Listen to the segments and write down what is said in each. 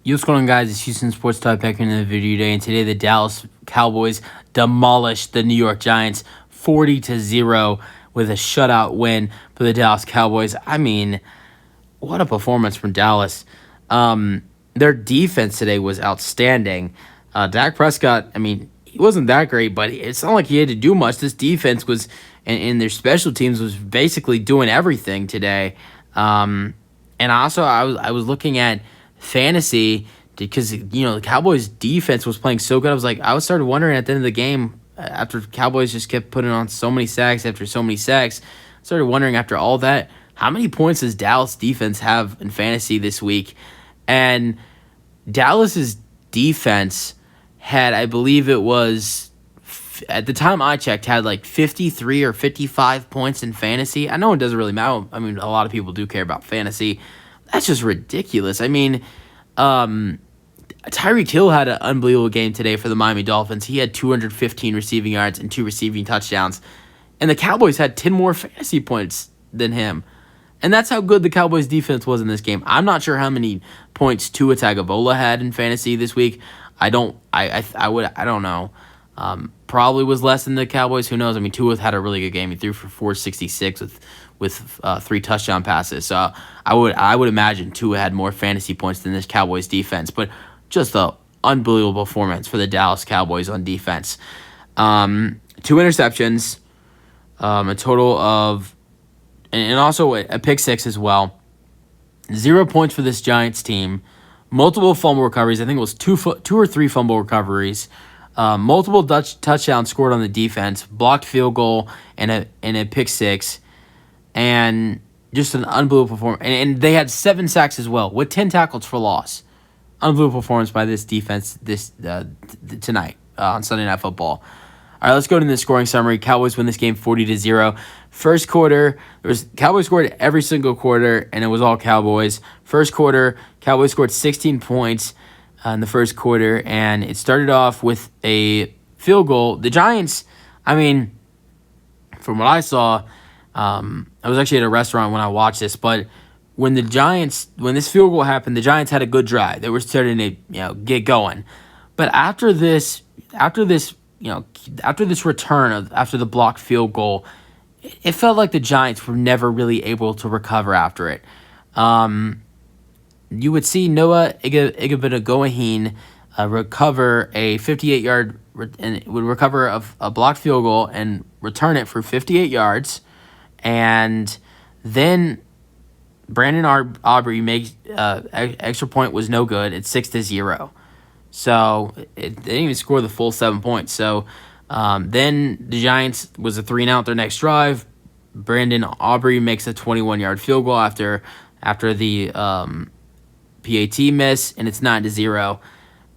What's going on, guys? It's Houston Sports Talk back into the video today, and today the Dallas Cowboys demolished the New York Giants 40-0 with a shutout win for the Dallas Cowboys. I mean, what a performance from Dallas. Their defense today was outstanding. Dak Prescott, I mean, he wasn't that great, but it's not like he had to do much. This defense was, and their special teams was basically doing everything today. And also, I was looking at fantasy because the Cowboys defense was playing so good. I started wondering at the end of the game after Cowboys just kept putting on so many sacks after so many sacks. I started wondering after all that, how many points does Dallas defense have in fantasy this week? And Dallas's defense had, I believe it was, at the time I checked, had like 53 or 55 points in fantasy. I know it doesn't really matter. I mean, a lot of people do care about fantasy. That's just ridiculous. I mean, Tyreek Hill had an unbelievable game today for the Miami Dolphins. He had 215 receiving yards and 2 receiving touchdowns. And the Cowboys had 10 more fantasy points than him. And that's how good the Cowboys defense was in this game. I'm not sure how many points Tua Tagovailoa had in fantasy this week. I don't know. Probably was less than the Cowboys. Who knows? I mean, Tua had a really good game. He threw for 466 with 3 touchdown passes. So I would imagine Tua had more fantasy points than this Cowboys defense. But just an unbelievable performance for the Dallas Cowboys on defense. 2 interceptions, a total of, and also a pick 6 as well. 0 points for this Giants team. Multiple fumble recoveries. I think it was 2 or 3 fumble recoveries. Multiple touchdowns scored on the defense. Blocked field goal and a pick 6. And just an unbelievable performance. And they had 7 sacks as well with 10 tackles for loss. Unbelievable performance by this defense tonight on Sunday Night Football. All right, let's go to the scoring summary. Cowboys win this game 40-0. First quarter, Cowboys scored every single quarter, and it was all Cowboys. First quarter, Cowboys scored 16 points in the first quarter, and it started off with a field goal. The Giants, I mean, from what I saw, I was actually at a restaurant when I watched this, but when this field goal happened, the Giants had a good drive. They were starting to get going. But after this return after the blocked field goal, it felt like the Giants were never really able to recover after it. You would see Noah Igbenogany recover a 58-yard and would recover a blocked field goal and return it for 58 yards, and then Brandon Aubrey makes extra point was no good. It's 6-0. So they didn't even score the full 7 points. So then the Giants was a 3-and-out their next drive. Brandon Aubrey makes a 21-yard field goal after the PAT miss, and it's 9-0.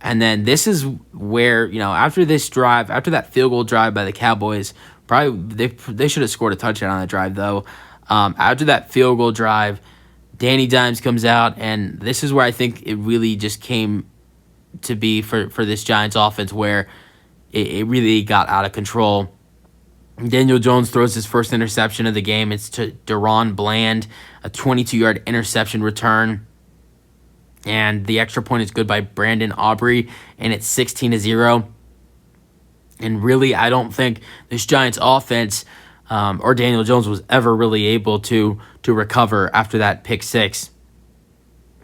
And then this is where, after this drive, after that field goal drive by the Cowboys, probably they should have scored a touchdown on that drive, though. After that field goal drive, Danny Dimes comes out, and this is where I think it really just came to be for this Giants offense, where it really got out of control. Daniel Jones throws his first interception of the game. It's to Deron Bland, a 22-yard interception return. And the extra point is good by Brandon Aubrey, and it's 16-0. And really, I don't think this Giants offense or Daniel Jones was ever really able to recover after that pick 6.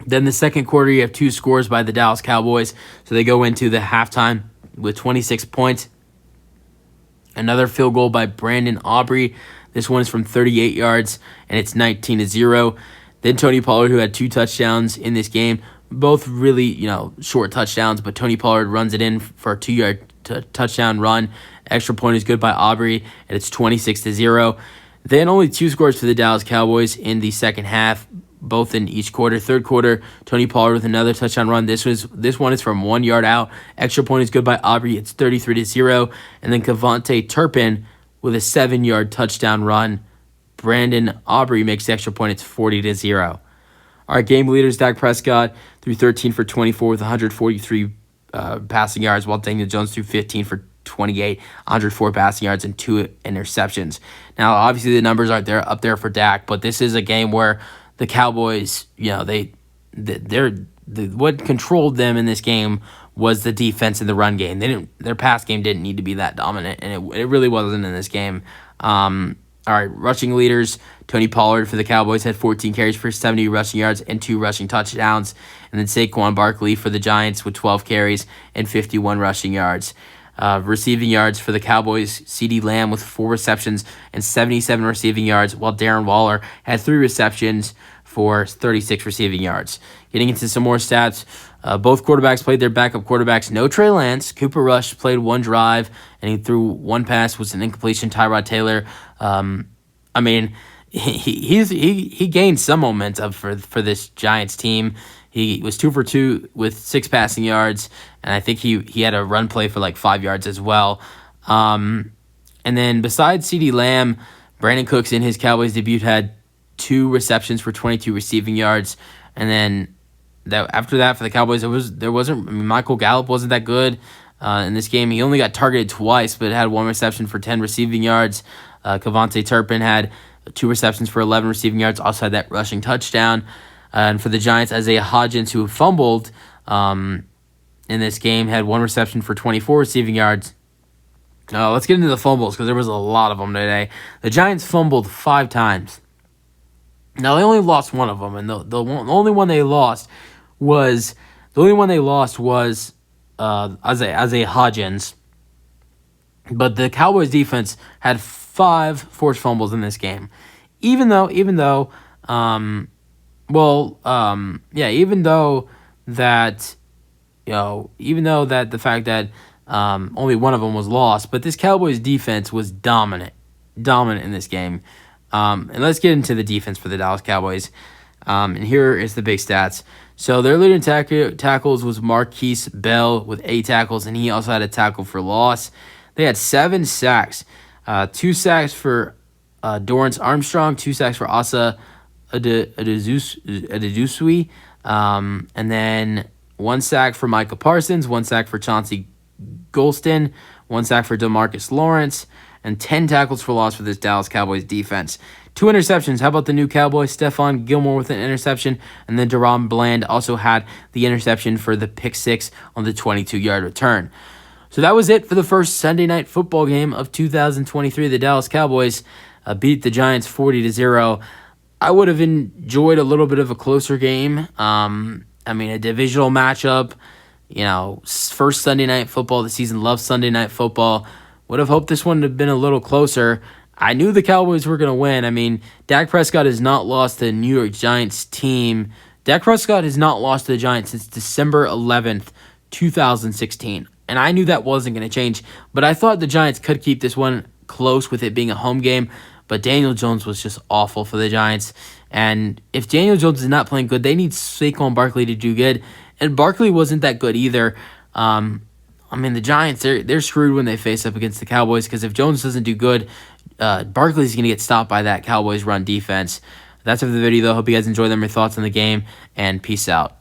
Then the second quarter, you have 2 scores by the Dallas Cowboys. So they go into the halftime with 26 points. Another field goal by Brandon Aubrey. This one is from 38 yards, and it's 19-0. Then Tony Pollard, who had 2 touchdowns in this game, both really, short touchdowns, but Tony Pollard runs it in for a 2-yard touchdown run. Extra point is good by Aubrey, and it's 26-0. Then only 2 scores for the Dallas Cowboys in the second half, both in each quarter. Third quarter, Tony Pollard with another touchdown run. This one is from 1 yard out. Extra point is good by Aubrey. It's 33-0. And then Kevontae Turpin with a 7-yard touchdown run. Brandon Aubrey makes the extra point. It's 40-0. Our game leaders, Dak Prescott, threw 13 for 24 with 143 passing yards, while Daniel Jones threw 15 for 28, 104 passing yards, and 2 interceptions. Now, obviously, the numbers aren't up there for Dak, but this is a game where the Cowboys, they're what controlled them in this game was the defense and the run game. Their pass game didn't need to be that dominant, and it really wasn't in this game. All right, rushing leaders. Tony Pollard for the Cowboys had 14 carries for 70 rushing yards and 2 rushing touchdowns. And then Saquon Barkley for the Giants with 12 carries and 51 rushing yards. Receiving yards for the Cowboys, CeeDee Lamb with 4 receptions and 77 receiving yards, while Darren Waller had 3 receptions for 36 receiving yards. Getting into some more stats, both quarterbacks played their backup quarterbacks. No Trey Lance. Cooper Rush played 1 drive, and he threw 1 pass, was an incompletion. Tyrod Taylor, I mean, he gained some momentum for this Giants team. He was 2 for 2 with 6 passing yards, and I think he had a run play for like 5 yards as well. And then besides CeeDee Lamb, Brandon Cooks in his Cowboys debut had 2 receptions for 22 receiving yards, and then after that for the Cowboys, Michael Gallup wasn't that good in this game. He only got targeted twice, but had 1 reception for 10 receiving yards. Kevontae Turpin had 2 receptions for 11 receiving yards, also had that rushing touchdown. And for the Giants, Isaiah Hodgins, who fumbled in this game, had 1 reception for 24 receiving yards. Let's get into the fumbles because there was a lot of them today. The Giants fumbled 5 times. Now, they only lost one of them, and the only one they lost was Isaiah Hodgins. But the Cowboys defense had 5 forced fumbles in this game. Even though the fact that only one of them was lost, but this Cowboys defense was dominant in this game. And let's get into the defense for the Dallas Cowboys. And here is the big stats. So their leading tackles was Marquise Bell with 8 tackles, and he also had a tackle for loss. They had 7 sacks, 2 sacks for Dorrance Armstrong, 2 sacks for Asa Adedusui, and then 1 sack for Micah Parsons, 1 sack for Chauncey Golston, 1 sack for DeMarcus Lawrence, and 10 tackles for loss for this Dallas Cowboys defense. 2 interceptions. How about the new Cowboys? Stephon Gilmore with an interception, and then Deron Bland also had the interception for the pick 6 on the 22-yard return. So that was it for the first Sunday night football game of 2023. The Dallas Cowboys beat the Giants 40-0. I would have enjoyed a little bit of a closer game. A divisional matchup. First Sunday night football of the season. Love Sunday night football. Would have hoped this one would have been a little closer. I knew the Cowboys were going to win. Dak Prescott has not lost to the New York Giants team. Dak Prescott has not lost to the Giants since December 11th, 2016. And I knew that wasn't going to change. But I thought the Giants could keep this one close with it being a home game. But Daniel Jones was just awful for the Giants. And if Daniel Jones is not playing good, they need Saquon Barkley to do good. And Barkley wasn't that good either. The Giants, they're screwed when they face up against the Cowboys because if Jones doesn't do good, Barkley's going to get stopped by that Cowboys run defense. That's it for the video, though. Hope you guys enjoy them, your thoughts on the game, and peace out.